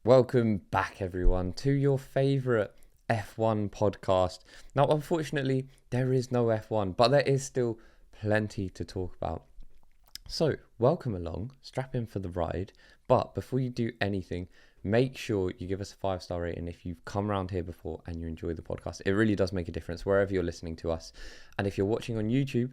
Welcome back, everyone, to your favourite F1 podcast. Now, unfortunately, there is no F1, but there is still plenty to talk about. So, welcome along, strap in for the ride. But before you do anything, make sure you give us a 5-star rating if you've come around here before and you enjoy the podcast. It really does make a difference wherever you're listening to us. And if you're watching on YouTube,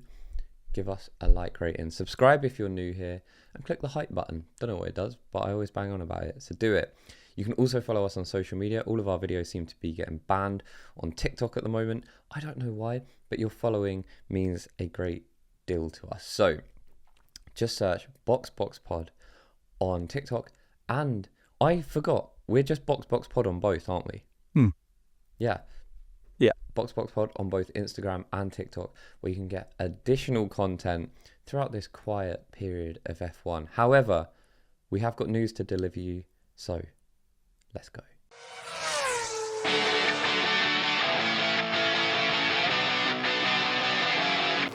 give us a like rating. Subscribe if you're new here and click the hype button. Don't know what it does, but I always bang on about it, so do it. You can also follow us on social media. All of our videos seem to be getting banned on TikTok at the moment. I don't know why, but your following means a great deal to us. So just search BoxBoxPod on TikTok, and I forgot, we're just BoxBoxPod on both, aren't we? Yeah. BoxBoxPod on both Instagram and TikTok, where you can get additional content throughout this quiet period of F1. However, we have got news to deliver you, so let's go.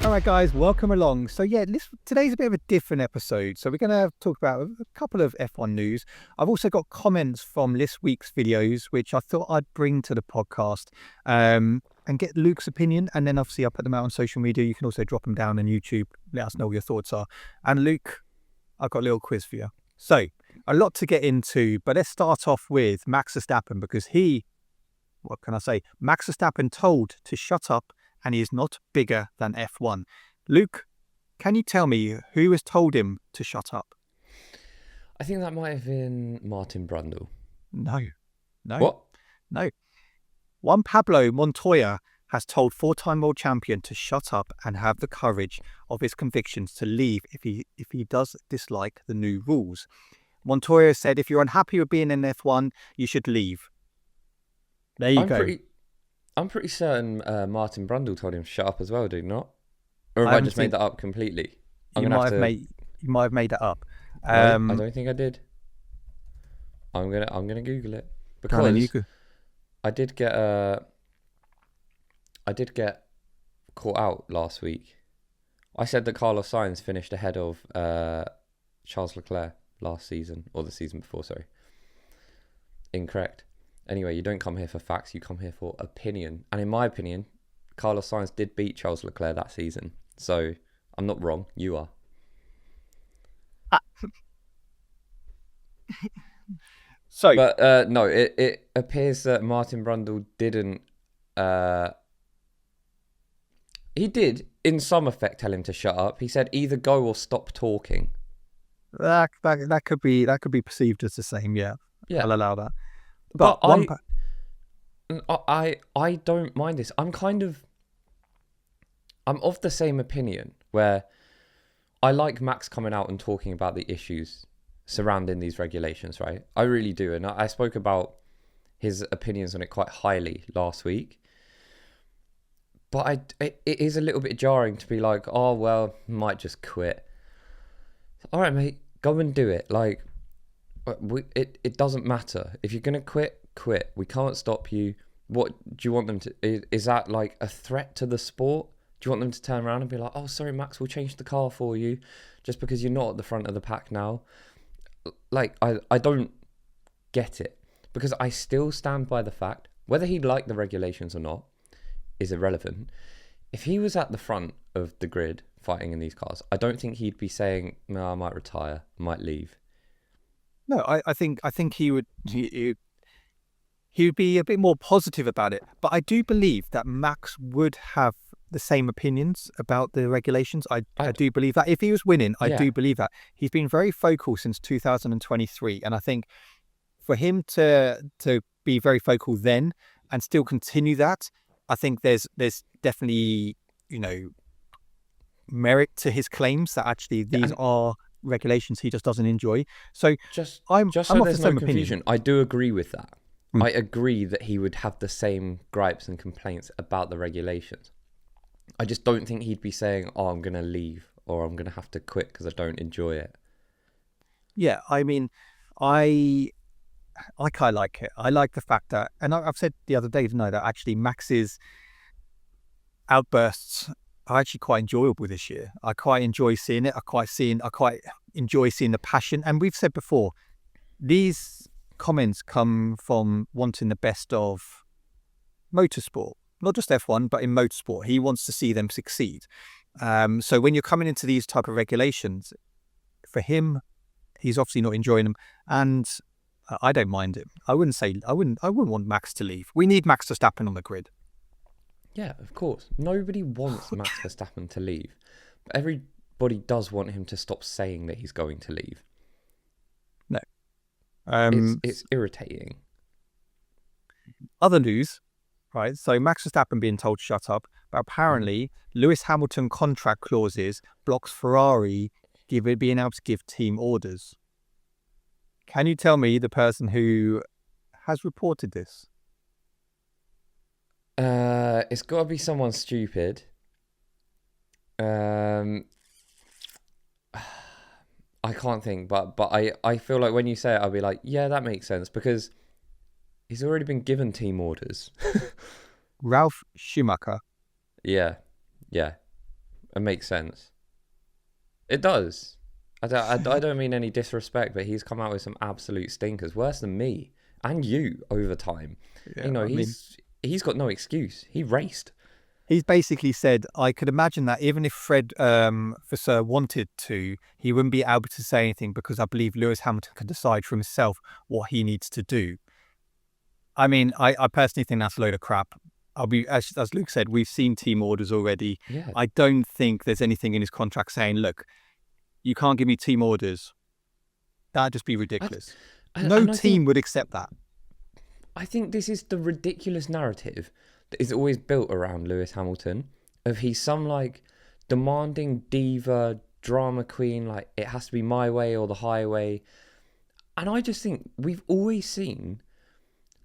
All right, guys, welcome along. So today's a bit of a different episode. So we're going to talk about a couple of F1 news. I've also got comments from this week's videos, which I thought I'd bring to the podcast and get Luke's opinion. And then obviously I'll put them out on social media. You can also drop them down on YouTube. Let us know what your thoughts are. And Luke, I've got a little quiz for you. So a lot to get into, but let's start off with Max Verstappen, because Max Verstappen told to shut up, and he is not bigger than F1. Luke, can you tell me who has told him to shut up? I think that might have been Martin Brundle. No. What? No. Juan Pablo Montoya has told four-time world champion to shut up and have the courage of his convictions to leave if he does dislike the new rules. Montoya said, if you're unhappy with being in F1, you should leave. There you go. I'm pretty certain Martin Brundle told him to shut up as well, did he not? Or have I just made that up completely? You might have made that up. I don't think I did. I'm gonna Google it, because I did get caught out last week. I said that Carlos Sainz finished ahead of Charles Leclerc last season, or the season before, sorry. Incorrect. Anyway, you don't come here for facts, you come here for opinion. And in my opinion, Carlos Sainz did beat Charles Leclerc that season. So I'm not wrong, you are. But no, it appears that Martin Brundle didn't... he did, in some effect, tell him to shut up. He said either go or stop talking. That could be perceived as the same, yeah. I'll allow that. But I don't mind this. I'm of the same opinion, where I like Max coming out and talking about the issues surrounding these regulations, right? I really do. And I spoke about his opinions on it quite highly last week. But it is a little bit jarring to be like, oh, well, might just quit. All right, mate, go and do it. Like, it doesn't matter. If you're going to quit. We can't stop you. What do you want them to... Is that like a threat to the sport? Do you want them to turn around and be like, oh, sorry, Max, we'll change the car for you just because you're not at the front of the pack now? Like, I don't get it, because I still stand by the fact, whether he liked the regulations or not is irrelevant. If he was at the front of the grid fighting in these cars, I don't think he'd be saying, no, I might retire, might leave. No, I think he would be a bit more positive about it. But I do believe that Max would have the same opinions about the regulations. I do believe that. If he was winning, I do believe that. He's been very vocal since 2023. And I think for him to be very vocal then and still continue that, I think there's definitely, merit to his claims that actually these are regulations he just doesn't enjoy. So I'm so of there's the same no confusion. opinion. I do agree with that. I agree that he would have the same gripes and complaints about the regulations. I just don't think he'd be saying, oh, I'm going to leave, or I'm going to have to quit because I don't enjoy it. Yeah, I mean, I quite like it. I like the fact that, and I've said the other day, didn't I, that actually Max's outbursts are actually quite enjoyable this year. I quite enjoy seeing it. I quite enjoy seeing the passion. And we've said before, these comments come from wanting the best of motorsport, not just F1, but in motorsport. He wants to see them succeed. So when you're coming into these type of regulations, for him, he's obviously not enjoying them, and I don't mind it. I wouldn't want Max to leave. We need Max Verstappen on the grid. Yeah, of course. Nobody wants Max Verstappen to leave, but everybody does want him to stop saying that he's going to leave. No, it's irritating. Other news, right? So Max Verstappen being told to shut up, but apparently Lewis Hamilton contract clauses blocks Ferrari being able to give team orders. Can you tell me the person who has reported this? It's got to be someone stupid. I can't think, but I feel like when you say it, I'll be like, yeah, that makes sense, because he's already been given team orders. Ralf Schumacher. Yeah, it makes sense. It does. I don't mean any disrespect, but he's come out with some absolute stinkers, worse than me and you over time. Yeah, he's got no excuse. He raced. He's basically said, I could imagine that even if Fred Vasseur wanted to, he wouldn't be able to say anything because I believe Lewis Hamilton can decide for himself what he needs to do. I mean, I personally think that's a load of crap. As Luke said, we've seen team orders already. Yeah. I don't think there's anything in his contract saying, look, you can't give me team orders. That'd just be ridiculous. No team would accept that. I think this is the ridiculous narrative that is always built around Lewis Hamilton, of he's some like demanding diva, drama queen, like it has to be my way or the highway. And I just think we've always seen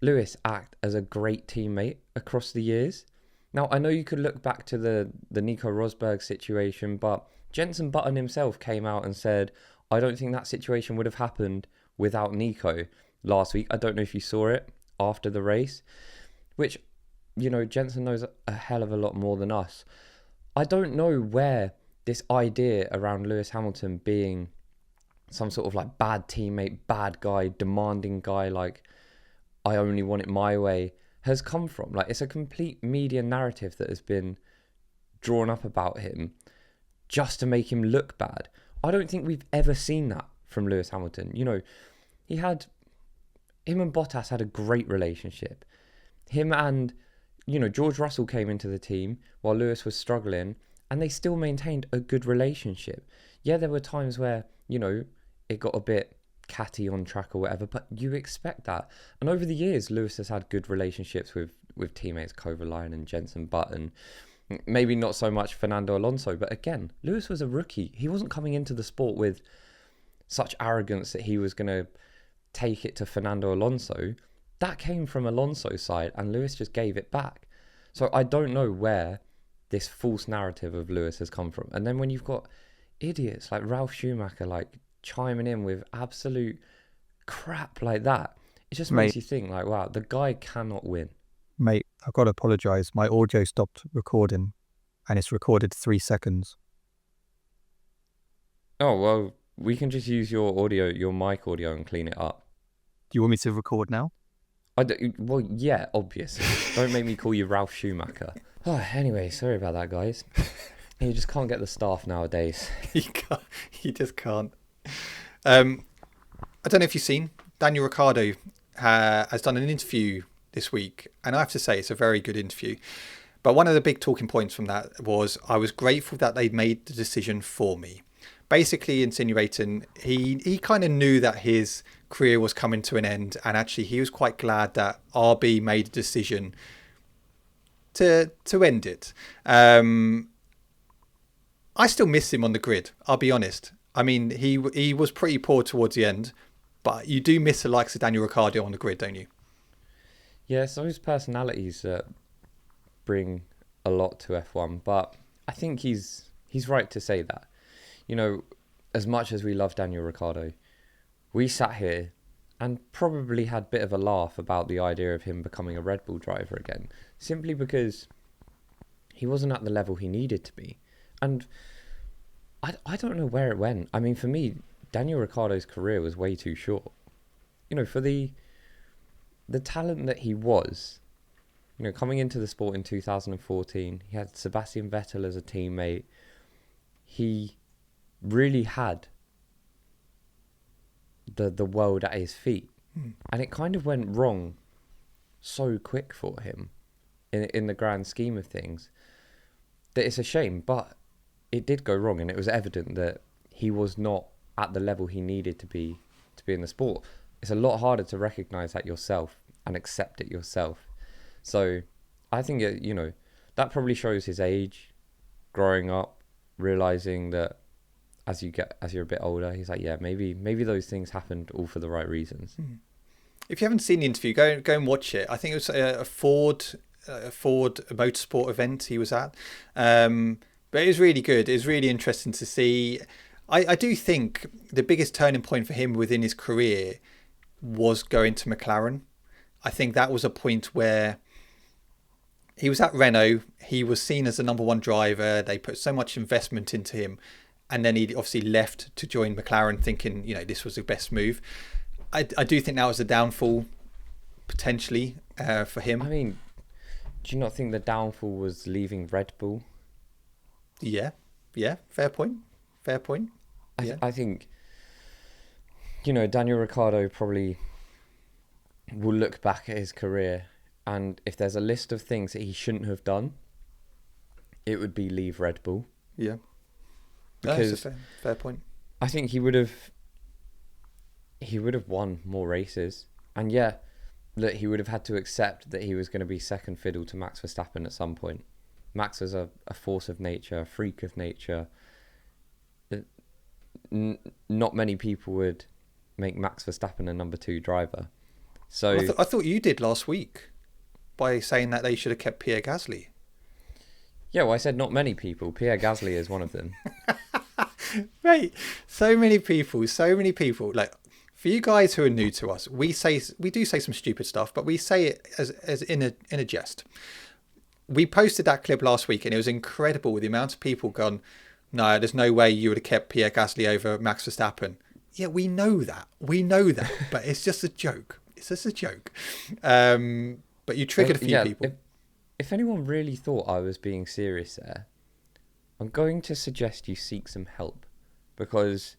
Lewis act as a great teammate across the years. Now, I know you could look back to the Nico Rosberg situation, but Jenson Button himself came out and said, I don't think that situation would have happened without Nico last week. I don't know if you saw it after the race, which, you know, Jenson knows a hell of a lot more than us. I don't know where this idea around Lewis Hamilton being some sort of like bad teammate, bad guy, demanding guy, like I only want it my way, has come from. Like, it's a complete media narrative that has been drawn up about him just to make him look bad. I don't think we've ever seen that from Lewis Hamilton. You know, him and Bottas had a great relationship. Him and, you know, George Russell came into the team while Lewis was struggling, and they still maintained a good relationship. Yeah, there were times where, you know, it got a bit catty on track or whatever, but you expect that. And over the years, Lewis has had good relationships with teammates Kovalainen and Jenson Button. Maybe not so much Fernando Alonso, but again, Lewis was a rookie. He wasn't coming into the sport with such arrogance that he was going to take it to Fernando Alonso. That came from Alonso's side, and Lewis just gave it back. So I don't know where this false narrative of Lewis has come from. And then when you've got idiots like Ralf Schumacher, like, chiming in with absolute crap like that, it just makes you think, like, wow, the guy cannot win. Mate, I've got to apologise. My audio stopped recording, and it's recorded 3 seconds. Oh, well, we can just use your audio, your mic audio, and clean it up. Do you want me to record now? Well, yeah, obviously. Don't make me call you Ralf Schumacher. Oh, anyway, sorry about that, guys. You just can't get the staff nowadays. You just can't. I don't know if you've seen, Daniel Ricciardo has done an interview this week, and I have to say it's a very good interview. But one of the big talking points from that was, I was grateful that they made the decision for me. Basically insinuating he kind of knew that his career was coming to an end, and actually he was quite glad that RB made a decision to end it. I still miss him on the grid, I'll be honest. I mean, he was pretty poor towards the end, but you do miss the likes of Daniel Ricciardo on the grid, don't you? Yeah, it's those personalities that bring a lot to F1, but I think he's right to say that. You know, as much as we love Daniel Ricciardo, we sat here and probably had a bit of a laugh about the idea of him becoming a Red Bull driver again, simply because he wasn't at the level he needed to be. And I don't know where it went. I mean, for me, Daniel Ricciardo's career was way too short. You know, for the the talent that he was, coming into the sport in 2014, he had Sebastian Vettel as a teammate. He really had the world at his feet. And it kind of went wrong so quick for him in the grand scheme of things that it's a shame, but it did go wrong, and it was evident that he was not at the level he needed to be in the sport. It's a lot harder to recognize that yourself and accept it yourself. So I think that probably shows his age, growing up, realizing that as you're a bit older, he's like, yeah, maybe those things happened all for the right reasons. If you haven't seen the interview, go and watch it. I think it was a Ford motorsport event he was at, but it was really good. It was really interesting to see. I do think the biggest turning point for him within his career was going to McLaren. I think that was a point where he was at Renault. He was seen as the number one driver. They put so much investment into him. And then he obviously left to join McLaren thinking, this was the best move. I do think that was a downfall, potentially, for him. I mean, do you not think the downfall was leaving Red Bull? Yeah, fair point. I think, Daniel Ricciardo probably will look back at his career, and if there's a list of things that he shouldn't have done, it would be leave Red Bull. Yeah. Because that's a fair point. I think he would have won more races. And yeah, look, he would have had to accept that he was going to be second fiddle to Max Verstappen at some point. Max is a force of nature, a freak of nature. Not many people would make Max Verstappen a number 2 driver. So I thought you did last week by saying that they should have kept Pierre Gasly. Yeah, well, I said not many people. Pierre Gasly is one of them. Right. So many people. Like, for you guys who are new to us, we do say some stupid stuff, but we say it as in a jest. We posted that clip last week, and it was incredible with the amount of people gone, no, there's no way you would have kept Pierre Gasly over Max Verstappen. Yeah, we know that, but it's just a joke. But you triggered a few people. If anyone really thought I was being serious there, I'm going to suggest you seek some help, because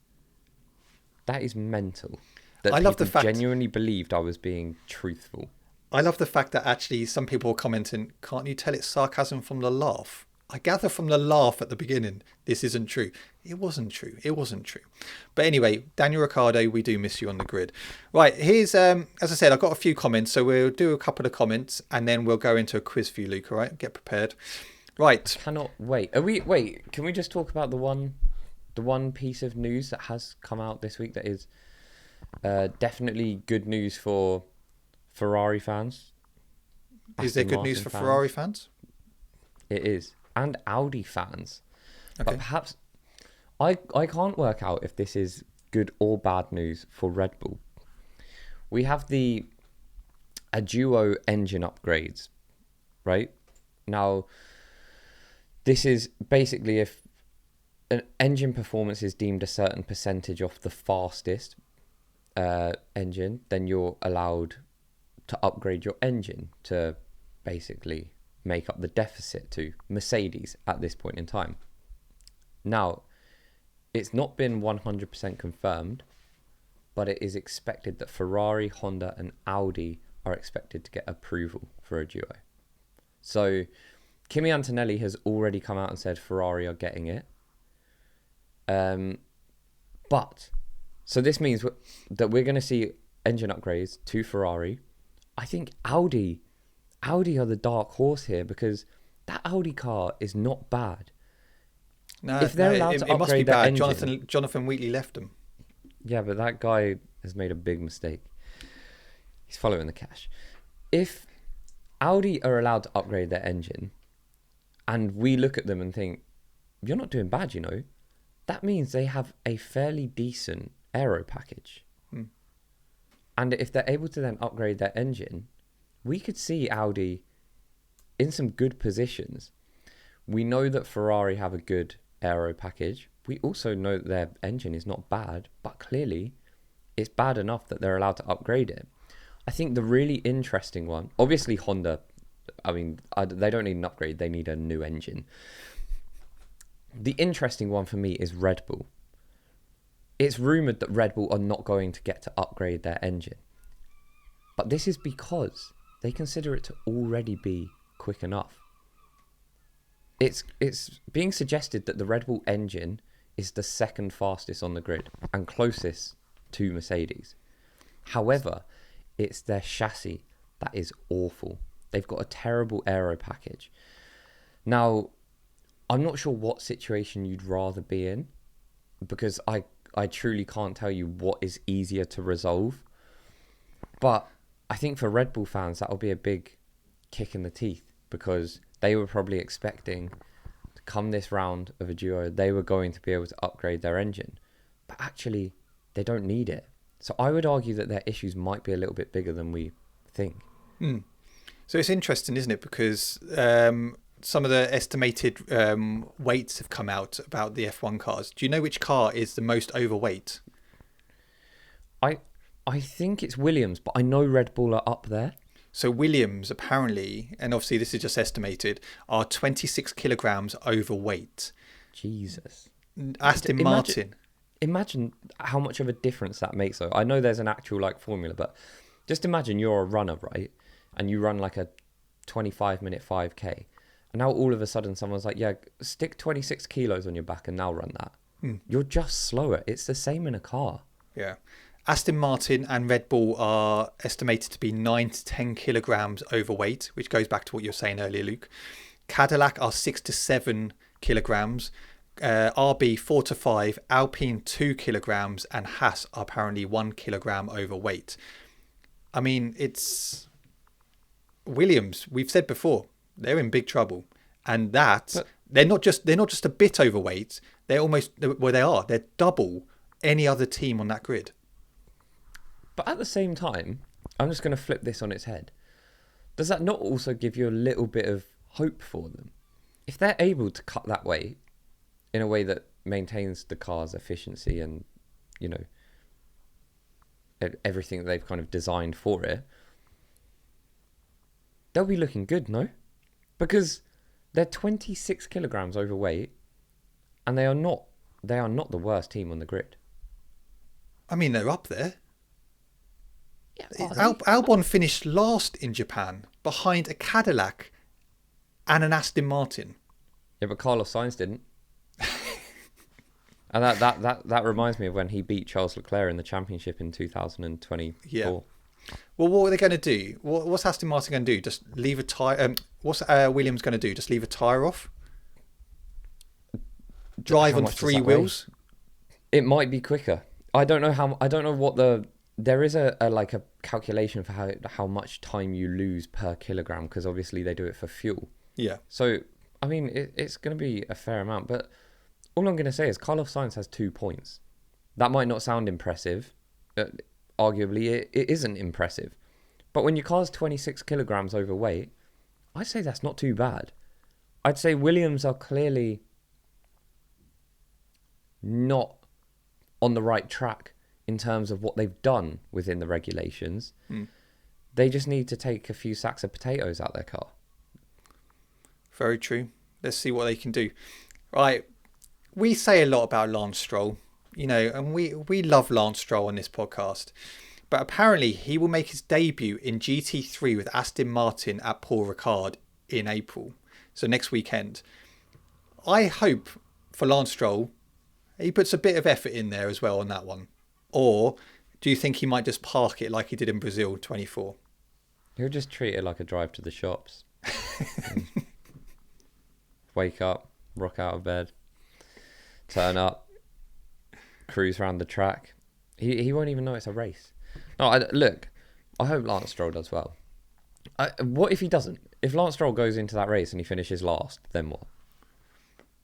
that is mental. That I love the fact genuinely believed I was being truthful. I love the fact that actually some people are commenting, can't you tell it's sarcasm from the laugh? I gather from the laugh at the beginning, this isn't true. It wasn't true. But anyway, Daniel Ricciardo, we do miss you on the grid. Right, here's, as I said, I've got a few comments, so we'll do a couple of comments and then we'll go into a quiz for you, Luke, all right? Get prepared. Right. I cannot wait. Can we just talk about the one piece of news that has come out this week that is definitely good news for Ferrari fans? Is there good news for Ferrari fans? It is. And Audi fans. Okay. But perhaps I can't work out if this is good or bad news for Red Bull. We have a duo engine upgrades, right? Now, this is basically if an engine performance is deemed a certain percentage off the fastest engine, then you're allowed to upgrade your engine to basically make up the deficit to Mercedes at this point in time. Now, it's not been 100% confirmed, but it is expected that Ferrari, Honda and Audi are expected to get approval for a duo. So Kimi Antonelli has already come out and said Ferrari are getting it. So this means that we're going to see engine upgrades to Ferrari. I think Audi are the dark horse here, because that Audi car is not bad. No, if they're allowed to upgrade, it must be bad. Engine, Jonathan Wheatley left them. Yeah, but that guy has made a big mistake. He's following the cash. If Audi are allowed to upgrade their engine, and we look at them and think, you're not doing bad, that means they have a fairly decent aero package. And if they're able to then upgrade their engine, we could see Audi in some good positions. We know that Ferrari have a good aero package. We also know that their engine is not bad, but clearly it's bad enough that they're allowed to upgrade it. I think the really interesting one, obviously Honda, I mean, they don't need an upgrade, they need a new engine. The interesting one for me is Red Bull. It's rumoured that Red Bull are not going to get to upgrade their engine. But this is because they consider it to already be quick enough. It's being suggested that the Red Bull engine is the second fastest on the grid and closest to Mercedes. However, it's their chassis that is awful. They've got a terrible aero package. Now, I'm not sure what situation you'd rather be in, because I truly can't tell you what is easier to resolve. But I think for Red Bull fans, that'll be a big kick in the teeth, because they were probably expecting to come this round of a duo, they were going to be able to upgrade their engine. But actually, they don't need it. So I would argue that their issues might be a little bit bigger than we think. So it's interesting, isn't it? Because some of the estimated weights have come out about the F1 cars. Do you know which car is the most overweight? I think it's Williams, but I know Red Bull are up there. So Williams apparently, and obviously this is just estimated, are 26 kilograms overweight. Jesus. Aston Martin. Imagine how much of a difference that makes, though. I know there's an actual formula, but just imagine you're a runner, right? And you run like a 25-minute 5K. And now all of a sudden someone's like, yeah, stick 26 kilos on your back and now run that. You're just slower. It's the same in a car. Yeah. Aston Martin and Red Bull are estimated to be 9 to 10 kilograms overweight, which goes back to what you were saying earlier, Luke. Cadillac are 6 to 7 kilograms. RB 4 to 5, Alpine 2 kilograms, and Haas are apparently 1 kilogram overweight. I mean, it's Williams. We've said before, they're in big trouble, and they're not just a bit overweight. They're almost they're double any other team on that grid. But at the same time, I'm just going to flip this on its head. Does that not also give you a little bit of hope for them? If they're able to cut that weight in a way that maintains the car's efficiency and, you know, everything that they've kind of designed for it, they'll be looking good, no? Because they're 26 kilograms overweight, and they are not the worst team on the grid. I mean, they're up there. Yeah, Albon finished last in Japan behind a Cadillac and an Aston Martin. Yeah, but Carlos Sainz didn't. And that reminds me of when he beat Charles Leclerc in the championship in 2024. Yeah. Well, what are they going to do? What's Aston Martin going to do? Just leave a tyre? What's Williams going to do? Just leave a tyre off? Drive on 3 wheels? It might be quicker. I don't know what there is a calculation for how much time you lose per kilogram, because obviously they do it for fuel. Yeah. So, I mean, it's going to be a fair amount, but all I'm going to say is Carlos Sainz has 2 points. That might not sound impressive. Arguably, it isn't impressive. But when your car's 26 kilograms overweight, I'd say that's not too bad. I'd say Williams are clearly not on the right track in terms of what they've done within the regulations. They just need to take a few sacks of potatoes out their car. Very true. Let's see what they can do. Right. We say a lot about Lance Stroll, you know, and we love Lance Stroll on this podcast. But apparently he will make his debut in GT3 with Aston Martin at Paul Ricard in April. So next weekend. I hope for Lance Stroll, he puts a bit of effort in there as well on that one. Or do you think he might just park it like he did in Brazil 24? He'll just treat it like a drive to the shops. Wake up, rock out of bed, turn up, cruise around the track. He won't even know it's a race. No, I hope Lance Stroll does well. What if he doesn't? If Lance Stroll goes into that race and he finishes last, then what?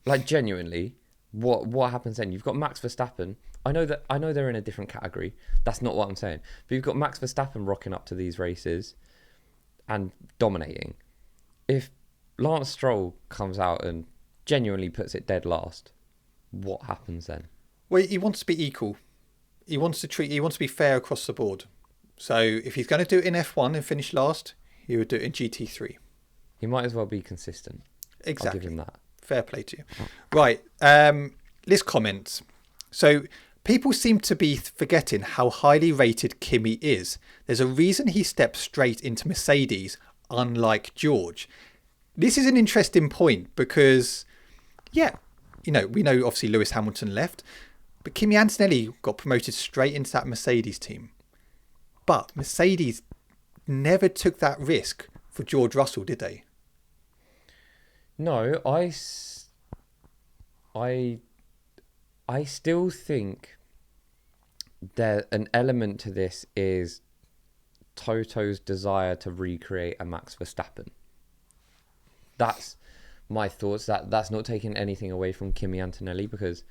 Like, genuinely, what happens then? You've got Max Verstappen. I know they're in a different category. That's not what I'm saying. But you've got Max Verstappen rocking up to these races and dominating. If Lance Stroll comes out and genuinely puts it dead last, what happens then? Well, he wants to be equal. He wants to be fair across the board. So if he's going to do it in F1 and finish last, he would do it in GT3. He might as well be consistent. Exactly. I'll give him that. Fair play to you. Right. List comments. So people seem to be forgetting how highly rated Kimi is. There's a reason he stepped straight into Mercedes, unlike George. This is an interesting point because, yeah, we know obviously Lewis Hamilton left, but Kimi Antonelli got promoted straight into that Mercedes team. But Mercedes never took that risk for George Russell, did they? No, I still think that an element to this is Toto's desire to recreate a Max Verstappen. That's my thoughts. That's not taking anything away from Kimi Antonelli, because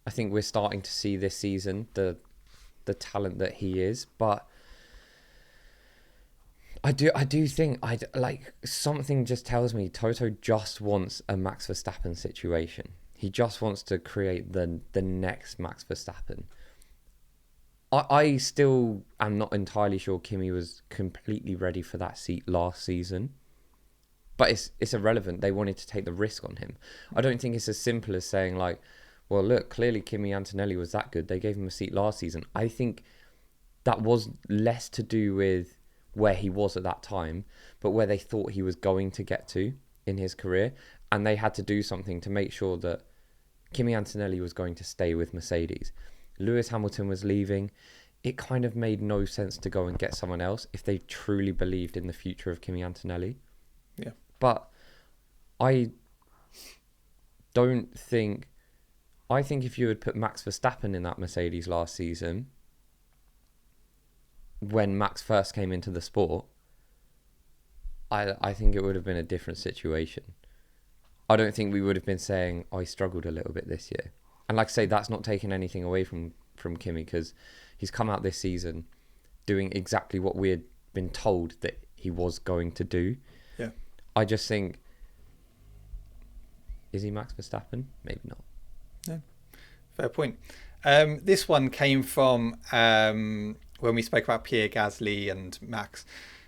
I think we're starting to see this season the talent that he is, but I do think something just tells me Toto just wants a Max Verstappen situation. He just wants to create the next Max Verstappen. I still am not entirely sure Kimi was completely ready for that seat last season. But it's irrelevant. They wanted to take the risk on him. I don't think it's as simple as saying like, well, look, clearly Kimi Antonelli was that good. They gave him a seat last season. I think that was less to do with where he was at that time, but where they thought he was going to get to in his career. And they had to do something to make sure that Kimi Antonelli was going to stay with Mercedes. Lewis Hamilton was leaving. It kind of made no sense to go and get someone else if they truly believed in the future of Kimi Antonelli. Yeah. But I think if you had put Max Verstappen in that Mercedes last season, when Max first came into the sport, I think it would have been a different situation. I don't think we would have been saying, he struggled a little bit this year. And like I say, that's not taking anything away from Kimi, because he's come out this season doing exactly what we had been told that he was going to do. Yeah. I just think, is he Max Verstappen? Maybe not. No. Fair point. This one came from when we spoke about Pierre Gasly and Max.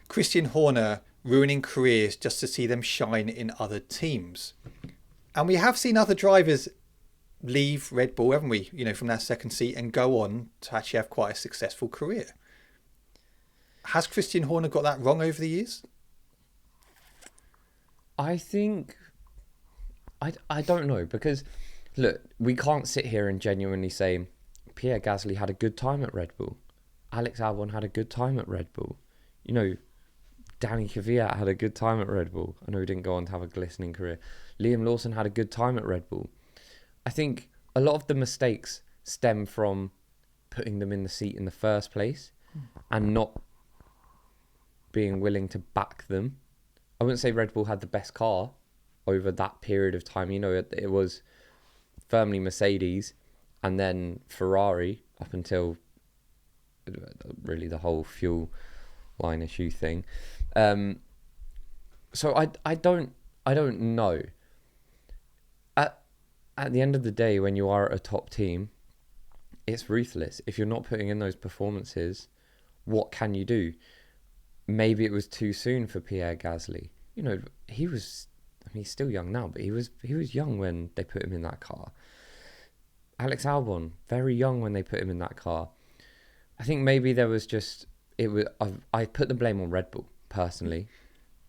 Christian Horner ruining careers just to see them shine in other teams. And we have seen other drivers leave Red Bull, haven't we? From that second seat and go on to actually have quite a successful career. Has Christian Horner got that wrong over the years? I think... I don't know, because, look, we can't sit here and genuinely say Pierre Gasly had a good time at Red Bull. Alex Albon had a good time at Red Bull. Danny Kvyat had a good time at Red Bull. I know he didn't go on to have a glistening career. Liam Lawson had a good time at Red Bull. I think a lot of the mistakes stem from putting them in the seat in the first place and not being willing to back them. I wouldn't say Red Bull had the best car over that period of time. It was firmly Mercedes and then Ferrari up until really the whole fuel line issue thing. So I don't know. At the end of the day, when you are at a top team, it's ruthless. If you're not putting in those performances, what can you do? Maybe it was too soon for Pierre Gasly. He's still young now, but he was young when they put him in that car. Alex Albon, very young when they put him in that car. I think maybe there was just... I put the blame on Red Bull, personally.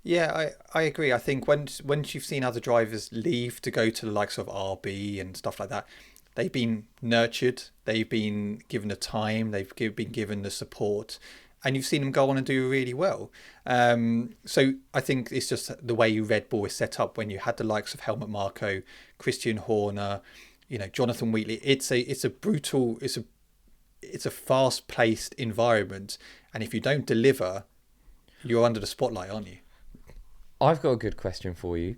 Yeah, I agree. I think once you've seen other drivers leave to go to the likes of RB and stuff like that, they've been nurtured, they've been given the time, they've been given the support, and you've seen them go on and do really well. So I think it's just the way Red Bull is set up when you had the likes of Helmut Marko, Christian Horner, Jonathan Wheatley. It's a brutal, it's a fast-paced environment, and if you don't deliver, you're under the spotlight, aren't you? I've got a good question for you.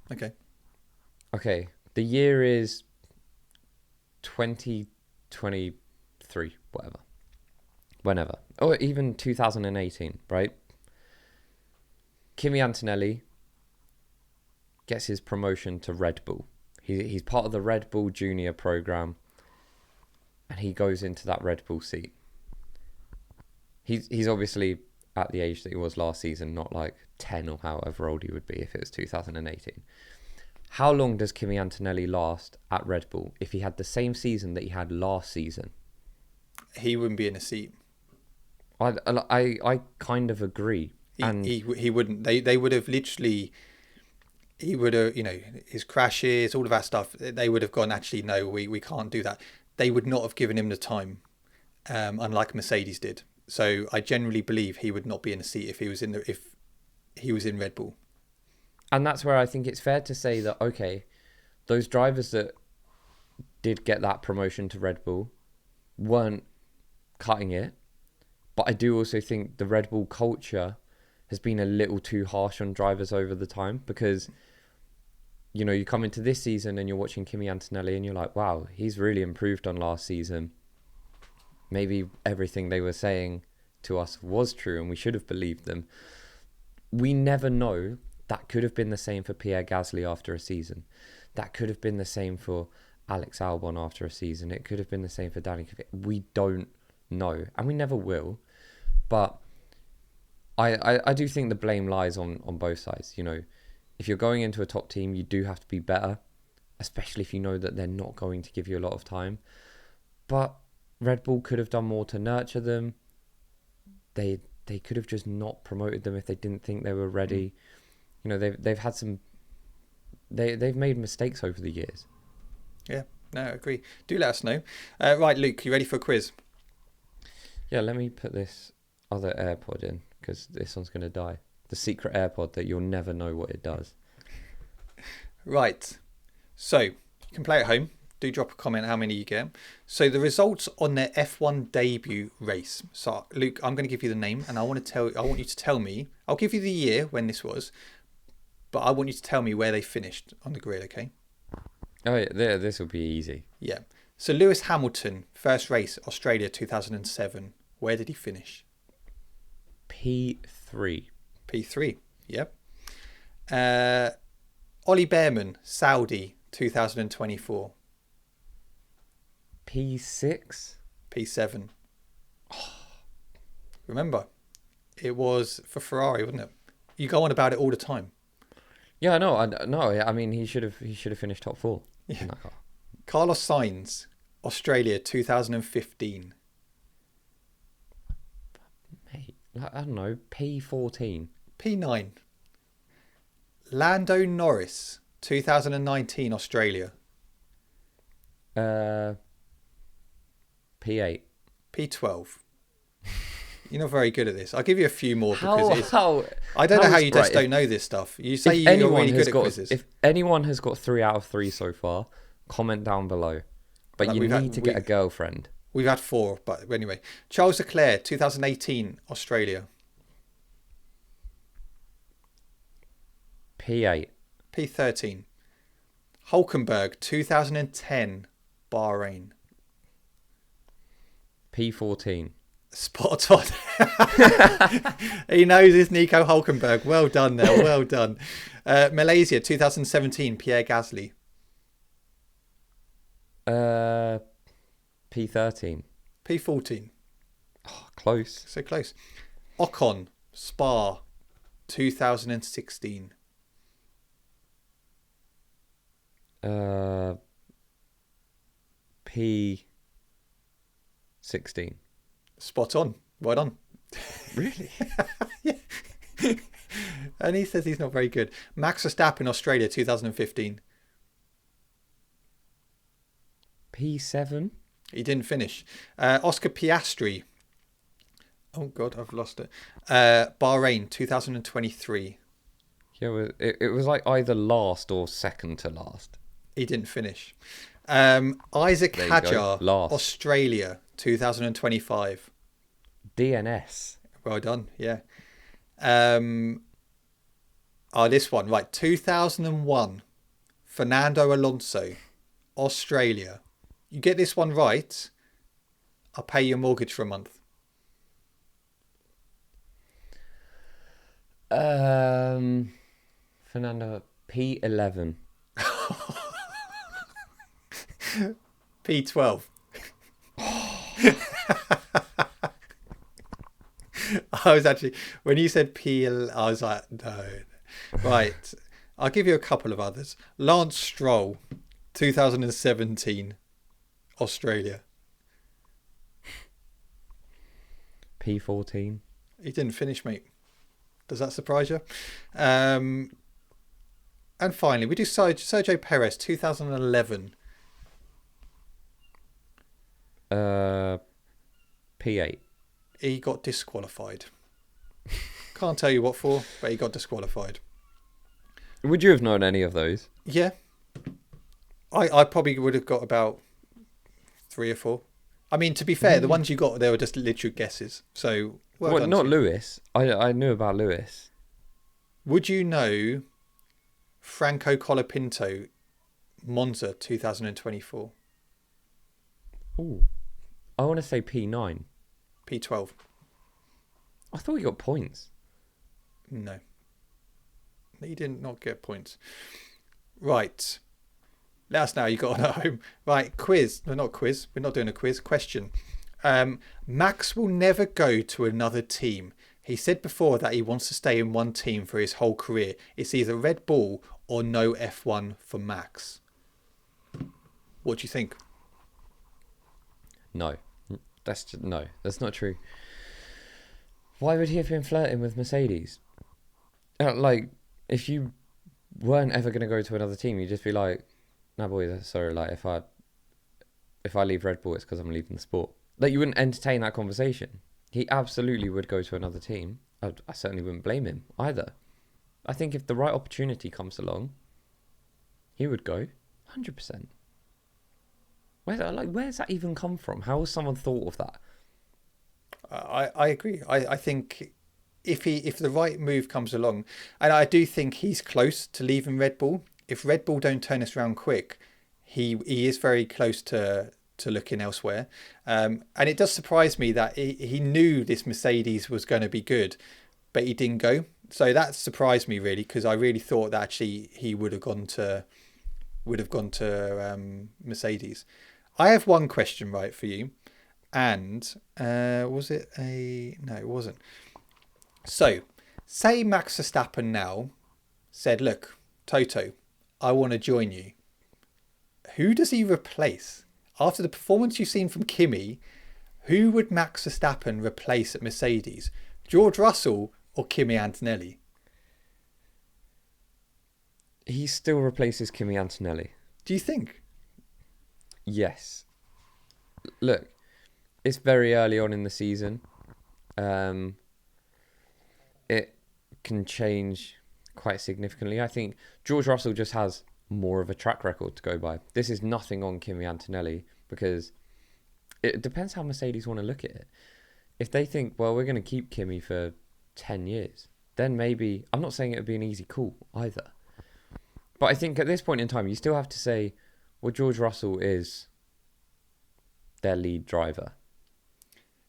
Okay. The year is 2023, whatever. Whenever. Or even 2018, right? Kimi Antonelli gets his promotion to Red Bull. He's part of the Red Bull Junior program, and he goes into that Red Bull seat. he's obviously at the age that he was last season, not like 10 or however old he would be if it was 2018. How long does Kimi Antonelli last at Red Bull if he had the same season that he had last season? He wouldn't be in a seat. I kind of agree. He wouldn't. They would have literally. He would have, his crashes, all of that stuff. They would have gone. Actually, no, we can't do that. They would not have given him the time, unlike Mercedes did. So I generally believe he would not be in a seat if he was in Red Bull. And that's where I think it's fair to say that, okay, those drivers that did get that promotion to Red Bull weren't cutting it. But I do also think the Red Bull culture has been a little too harsh on drivers over the time, because, you come into this season and you're watching Kimi Antonelli and you're like, wow, he's really improved on last season. Maybe everything they were saying to us was true and we should have believed them. We never know. That could have been the same for Pierre Gasly after a season. That could have been the same for Alex Albon after a season. It could have been the same for Danny Kvyat. We don't know, and we never will. But I do think the blame lies on both sides. If you're going into a top team, you do have to be better, especially if you know that they're not going to give you a lot of time. But Red Bull could have done more to nurture them. They could have just not promoted them if they didn't think they were ready. They've had some. They've made mistakes over the years. Yeah, no, I agree. Do let us know. Right, Luke, you ready for a quiz? Yeah, let me put this other AirPod in, because this one's going to die. The secret AirPod that you'll never know what it does. Right. So, you can play at home. Do drop a comment how many you get. So, the results on their F1 debut race. So, Luke, I'm going to give you the name, and I want you to tell me. I'll give you the year when this was, but I want you to tell me where they finished on the grid, okay? Oh, yeah, this will be easy. Yeah. So, Lewis Hamilton, first race, Australia 2007. Where did he finish? P3. P3, yep. Ollie Behrman, Saudi 2024. P6? P7. Remember, it was for Ferrari, wasn't it? You go on about it all the time. Yeah, no, I mean, he should have finished top 4. Yeah. Carlos Sainz, Australia 2015. Mate, I don't know, P14. P9. Lando Norris, 2019, Australia. P8. P12. You're not very good at this. I'll give you a few more because I don't know how you just don't know this stuff. You say you're really good at quizzes. If anyone has got 3 out of 3 so far, comment down below. But you need to get a girlfriend. We've had 4, but anyway. Charles Leclerc, 2018, Australia. P8. P13. Hulkenberg, 2010, Bahrain. P14. Spot on. He knows his Nico Hulkenberg. Well done there. Well done. Malaysia 2017, Pierre Gasly. P13. P14. Oh, close. So close. Ocon, Spa 2016. P16. Spot on. Well done. Really? Yeah. And he says he's not very good. Max Verstappen, Australia 2015. P7. He didn't finish. Oscar Piastri. Oh God, I've lost it. Bahrain 2023. Yeah, it was like either last or second to last. He didn't finish. Isaac Hadjar, Australia 2025. DNS. Well done, yeah. This one, right. 2001. Fernando Alonso, Australia. You get this one right, I'll pay your mortgage for a month. Fernando, P11. P12. I was actually, when you said P, I was like, no. Right. I'll give you a couple of others. Lance Stroll, 2017, Australia. P14. He didn't finish, mate. Does that surprise you? And finally, we do Sergio Perez, 2011. P8. He got disqualified. Can't tell you what for, but he got disqualified. Would you have known any of those? Yeah. I probably would have got about 3 or 4. I mean, to be fair, the ones you got, they were just literal guesses. So, well not Lewis. I knew about Lewis. Would you know Franco Colapinto, Monza 2024? Ooh. I want to say P9. P12. I thought he got points. No. He did not get points. Right. Let us know you got one at home. Right, quiz. No, not quiz. We're not doing a quiz. Question. Max will never go to another team. He said before that he wants to stay in one team for his whole career. It's either Red Bull or no F1 for Max. What do you think? No. That's not true. Why would he have been flirting with Mercedes? Like, if you weren't ever going to go to another team, you'd just be like, "No, boys, sorry. Like, if I leave Red Bull, it's because I'm leaving the sport." Like, you wouldn't entertain that conversation. He absolutely would go to another team. I certainly wouldn't blame him either. I think if the right opportunity comes along, he would go 100%. Where's that even come from? How has someone thought of that? I agree. I think if the right move comes along, and I do think he's close to leaving Red Bull. If Red Bull don't turn us around quick, he is very close to looking elsewhere. And it does surprise me that he knew this Mercedes was going to be good, but he didn't go. So that surprised me really, because I really thought that actually he would have gone to Mercedes. I have one question right for you. And was it a... No, it wasn't. So, say Max Verstappen now said, "Look, Toto, I want to join you." Who does he replace? After the performance you've seen from Kimi, who would Max Verstappen replace at Mercedes? George Russell or Kimi Antonelli? He still replaces Kimi Antonelli. Do you think? Yes. Look, it's very early on in the season. It can change quite significantly. I think George Russell just has more of a track record to go by. This is nothing on Kimi Antonelli, because it depends how Mercedes want to look at it. If they think, well, we're going to keep Kimi for 10 years, then maybe... I'm not saying it would be an easy call either. But I think at this point in time, you still have to say, well, George Russell is their lead driver.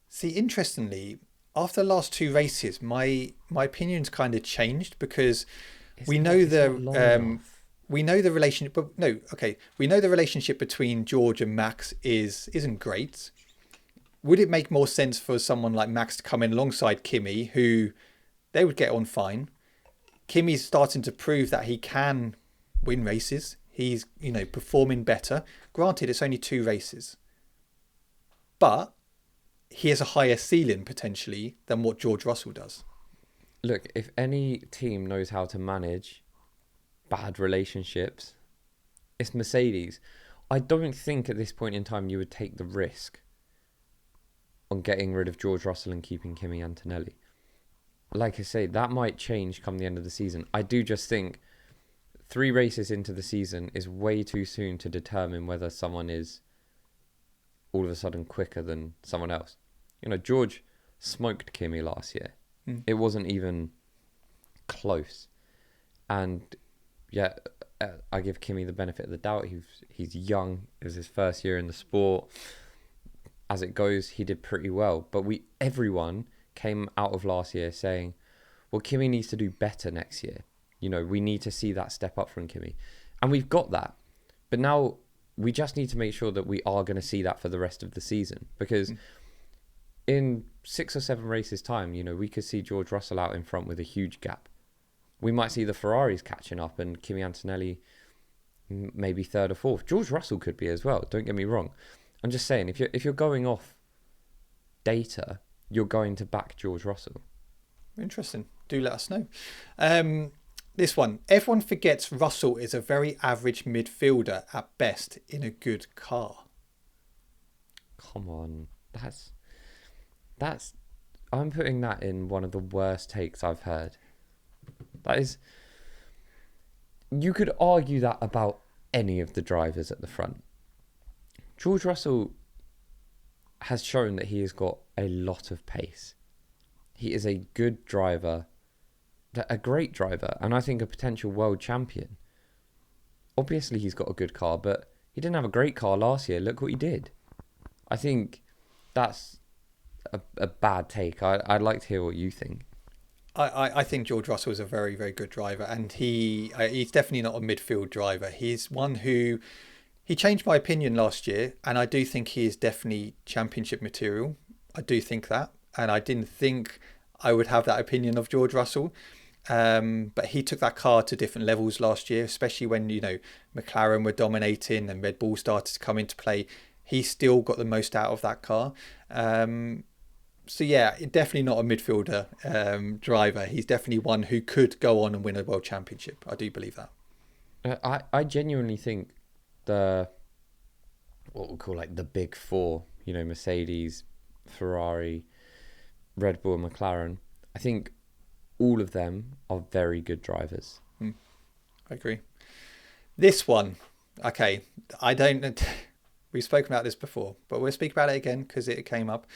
See, interestingly, after the last 2 races, my opinion's kind of changed, because we know the relationship. But no, okay, we know the relationship between George and Max isn't great. Would it make more sense for someone like Max to come in alongside Kimi, who they would get on fine? Kimi's starting to prove that he can win races. He's, performing better. Granted, it's only 2 races, but he has a higher ceiling potentially than what George Russell does. Look, if any team knows how to manage bad relationships, it's Mercedes. I don't think at this point in time you would take the risk on getting rid of George Russell and keeping Kimi Antonelli. Like I say, that might change come the end of the season. I do just think 3 races into the season is way too soon to determine whether someone is all of a sudden quicker than someone else. George smoked Kimi last year. It wasn't even close. And yeah, I give Kimi the benefit of the doubt. He's young. It was his first year in the sport. As it goes, he did pretty well. But everyone came out of last year saying, well, Kimi needs to do better next year. We need to see that step up from Kimi. And we've got that. But now we just need to make sure that we are going to see that for the rest of the season. Because in 6 or 7 races time, we could see George Russell out in front with a huge gap. We might see the Ferraris catching up and Kimi Antonelli maybe third or fourth. George Russell could be as well. Don't get me wrong. I'm just saying, if you're going off data, you're going to back George Russell. Interesting. Do let us know. This one. Everyone forgets Russell is a very average midfielder at best in a good car. Come on. That's I'm putting that in one of the worst takes I've heard. That is, you could argue that about any of the drivers at the front. George Russell has shown that he has got a lot of pace. He is a good driver, a great driver, and I think a potential world champion. Obviously, he's got a good car, but he didn't have a great car last year. Look what he did. I think that's a bad take. I'd like to hear what you think. I think George Russell is a very, very good driver, and he's definitely not a midfield driver. He's one who, he changed my opinion last year, and I do think he is definitely championship material. I do think that, and I didn't think I would have that opinion of George Russell. But he took that car to different levels last year, especially when, McLaren were dominating and Red Bull started to come into play. He still got the most out of that car. So yeah, definitely not a midfielder driver. He's definitely one who could go on and win a world championship. I do believe that. I genuinely think what we'll call like the big four, Mercedes, Ferrari, Red Bull, and McLaren. I think all of them are very good drivers. I agree. This one, okay, we've spoken about this before, but we'll speak about it again because it came up.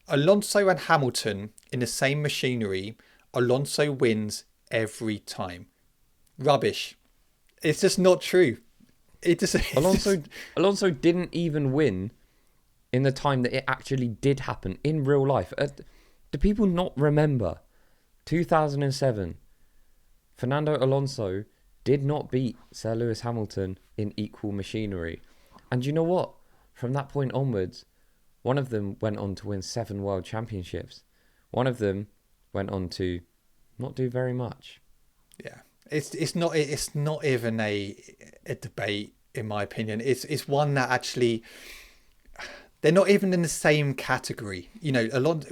Alonso and Hamilton in the same machinery. Alonso wins every time. Rubbish. It's just not true. Alonso didn't even win in the time that it actually did happen in real life. Do people not remember 2007? Fernando Alonso did not beat Sir Lewis Hamilton in equal machinery. And you know what? From that point onwards, one of them went on to win 7 world championships. One of them went on to not do very much. Yeah, it's not even a debate, in my opinion. It's one that actually, they're not even in the same category.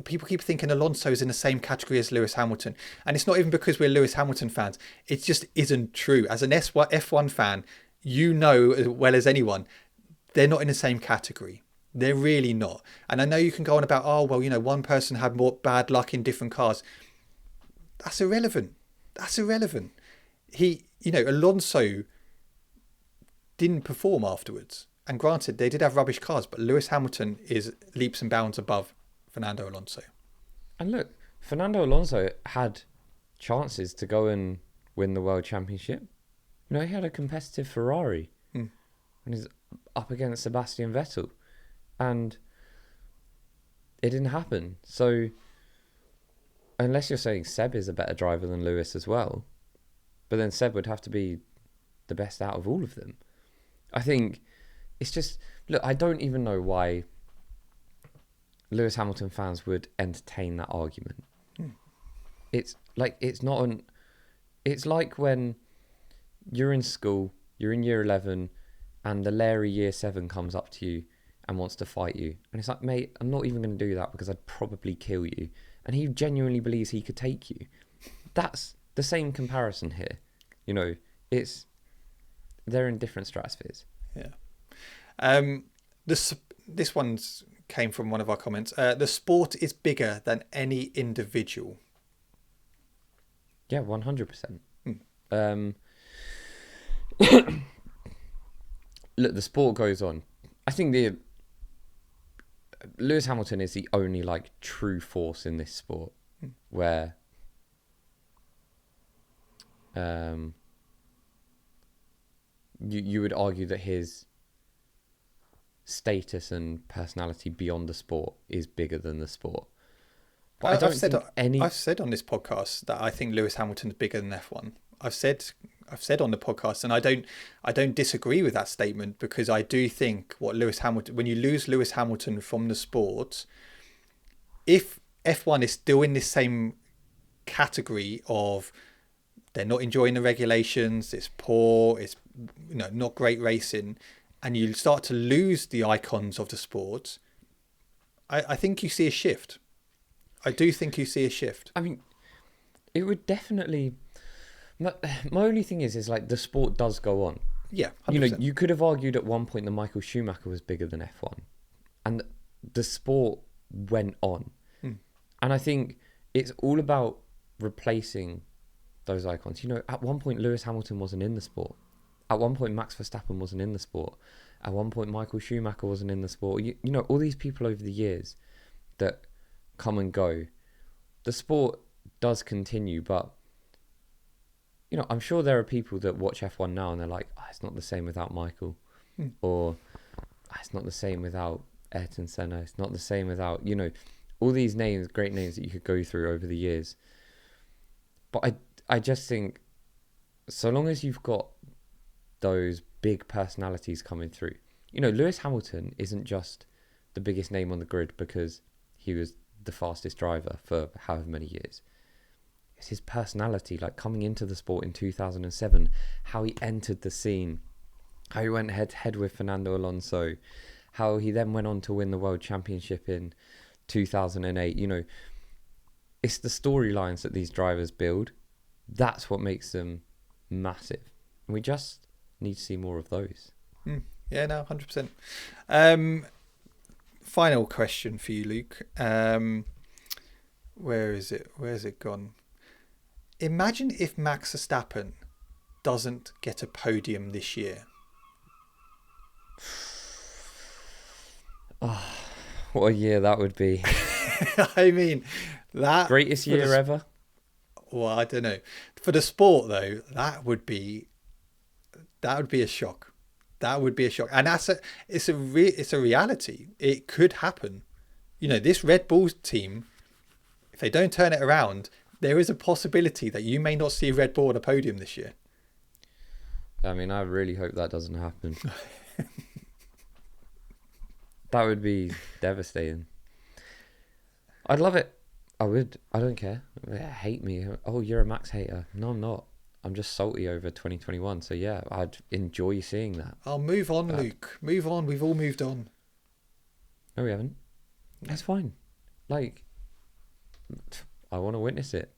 People keep thinking Alonso's in the same category as Lewis Hamilton, and it's not even because we're Lewis Hamilton fans. It just isn't true. As an F1 fan, as well as anyone, they're not in the same category. They're really not. And I know you can go on about, one person had more bad luck in different cars. That's irrelevant. Alonso didn't perform afterwards. And granted, they did have rubbish cars, but Lewis Hamilton is leaps and bounds above Fernando Alonso. And look, Fernando Alonso had chances to go and win the world championship. He had a competitive Ferrari. And he's up against Sebastian Vettel. And it didn't happen. So, unless you're saying Seb is a better driver than Lewis as well, but then Seb would have to be the best out of all of them. I think it's just, look, I don't even know why Lewis Hamilton fans would entertain that argument. It's like when you're in school, you're in year 11, and the Larry year 7 comes up to you and wants to fight you. And it's like, mate, I'm not even going to do that because I'd probably kill you. And he genuinely believes he could take you. That's the same comparison here. They're in different stratospheres. Yeah. This one's came from one of our comments. The sport is bigger than any individual. Yeah, 100%. Look, the sport goes on. I think Lewis Hamilton is the only true force in this sport where you would argue that his status and personality beyond the sport is bigger than the sport. But I've said on this podcast that I think Lewis Hamilton's bigger than F1. I've said on the podcast, and I don't disagree with that statement, because I do think when you lose Lewis Hamilton from the sport, if F1 is still in this same category of they're not enjoying the regulations, it's poor, it's not great racing, and you start to lose the icons of the sport, I think you see a shift. I do think you see a shift. I mean, it would definitely. My only thing is like the sport does go on. Yeah, 100%. You could have argued at one point that Michael Schumacher was bigger than F1, and the sport went on. And I think it's all about replacing those icons. At one point Lewis Hamilton wasn't in the sport. At one point Max Verstappen wasn't in the sport. At one point Michael Schumacher wasn't in the sport. All these people over the years that come and go. The sport does continue, but I'm sure there are people that watch F1 now and they're like, it's not the same without Michael, or it's not the same without Ayrton Senna. It's not the same without all these names, great names that you could go through over the years. But I just think so long as you've got those big personalities coming through, Lewis Hamilton isn't just the biggest name on the grid because he was the fastest driver for however many years. It's his personality, like coming into the sport in 2007, how he entered the scene, how he went head to head with Fernando Alonso, how he then went on to win the World Championship in 2008. It's the storylines that these drivers build. That's what makes them massive. And we just need to see more of those. Yeah, no, 100%. Final question for you, Luke. Where is it? Where's it gone? Imagine if Max Verstappen doesn't get a podium this year. What a year that would be. I mean, that greatest year ever. Well, I don't know. For the sport, though, that would be a shock. That would be a shock, and it's a reality. It could happen. This Red Bull team, if they don't turn it around, there is a possibility that you may not see Red Bull on a podium this year. I mean, I really hope that doesn't happen. That would be devastating. I'd love it. I would. I don't care. Hate me. Oh, you're a Max hater. No, I'm not. I'm just salty over 2021. So yeah, I'd enjoy seeing that. I'll move on, Luke. Move on. We've all moved on. No, we haven't. That's fine. Like, I want to witness it.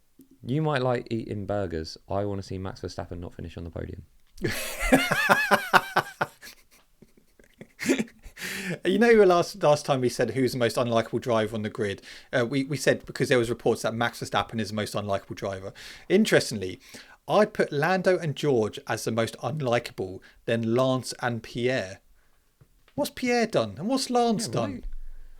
You might like eating burgers. I want to see Max Verstappen not finish on the podium. Last time we said who's the most unlikable driver on the grid, we said because there was reports that Max Verstappen is the most unlikable driver. Interestingly, I'd put Lando and George as the most unlikable, then Lance and Pierre. What's Pierre done? And what's Lance done? Right.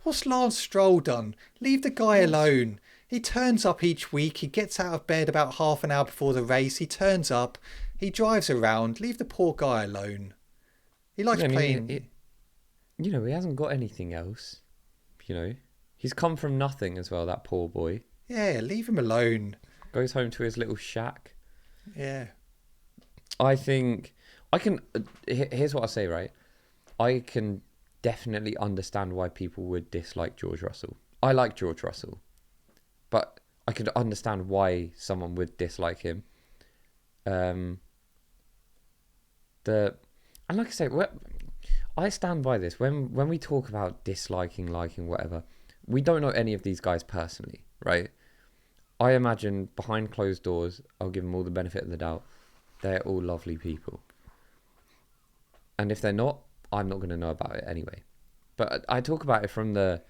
What's Lance Stroll done? Leave the guy alone. He turns up each week. He gets out of bed about half an hour before the race. He turns up. He drives around. Leave the poor guy alone. He likes playing. He hasn't got anything else. He's come from nothing as well, that poor boy. Yeah, leave him alone. Goes home to his little shack. Yeah. I think I can. Here's what I say, right? I can definitely understand why people would dislike George Russell. I like George Russell, but I could understand why someone would dislike him. And like I say, I stand by this. When we talk about disliking, liking, whatever, we don't know any of these guys personally, right? I imagine behind closed doors, I'll give them all the benefit of the doubt. They're all lovely people. And if they're not, I'm not going to know about it anyway. But I talk about it from the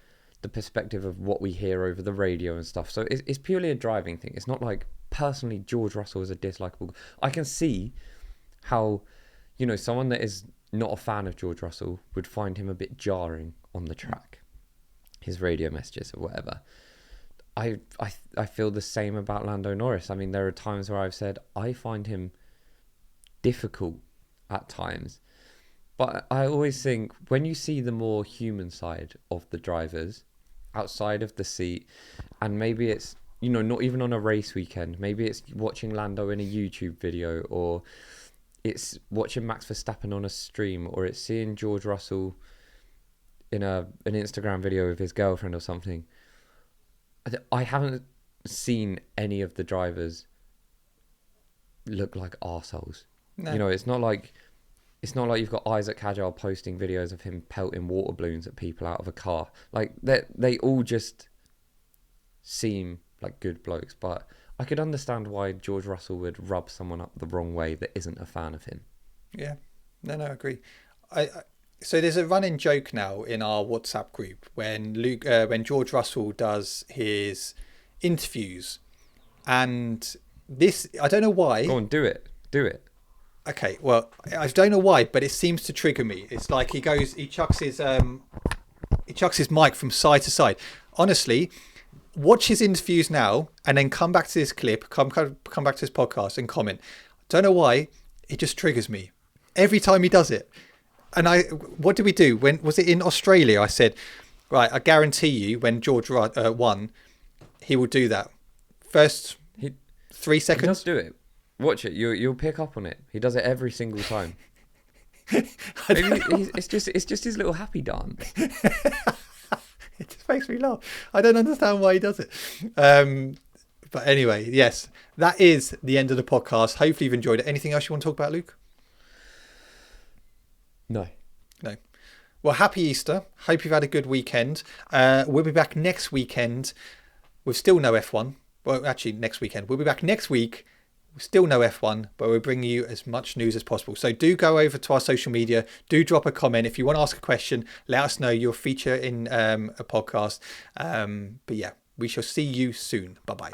perspective of what we hear over the radio and stuff. So it's purely a driving thing. It's not like personally George Russell is a dislikable. I can see how, someone that is not a fan of George Russell would find him a bit jarring on the track. His radio messages or whatever. I feel the same about Lando Norris. I mean, there are times where I've said I find him difficult at times. But I always think when you see the more human side of the drivers outside of the seat, and maybe it's, not even on a race weekend, maybe it's watching Lando in a YouTube video, or it's watching Max Verstappen on a stream, or it's seeing George Russell in an Instagram video with his girlfriend or something. I haven't seen any of the drivers look like arseholes. No. You know, it's not like you've got Isaac Hadjar posting videos of him pelting water balloons at people out of a car. Like they all just seem like good blokes. But I could understand why George Russell would rub someone up the wrong way that isn't a fan of him. Yeah, no, I agree. So there's a running joke now in our WhatsApp group when when George Russell does his interviews, and this, I don't know why. Go on, do it. Okay, well, I don't know why, but it seems to trigger me. It's like he chucks his mic from side to side. Honestly, watch his interviews now, and then come back to this clip, come back to this podcast, and comment. Don't know why, it just triggers me every time he does it. And what did we do? When was it in Australia? I said, right, I guarantee you, when George won, he will do that. First 3 seconds. He does do it. Watch it. You'll pick up on it. He does it every single time. It's just his little happy dance. It just makes me laugh. I don't understand why he does it. But anyway, yes, that is the end of the podcast. Hopefully you've enjoyed it. Anything else you want to talk about, Luke? No. Well, happy Easter. Hope you've had a good weekend. We'll be back next weekend with still no F1. Well, actually, next weekend. We'll be back next week with still no F1, but we'll bring you as much news as possible. So do go over to our social media. Do drop a comment. If you want to ask a question, let us know. You'll feature in a podcast. But yeah, we shall see you soon. Bye-bye.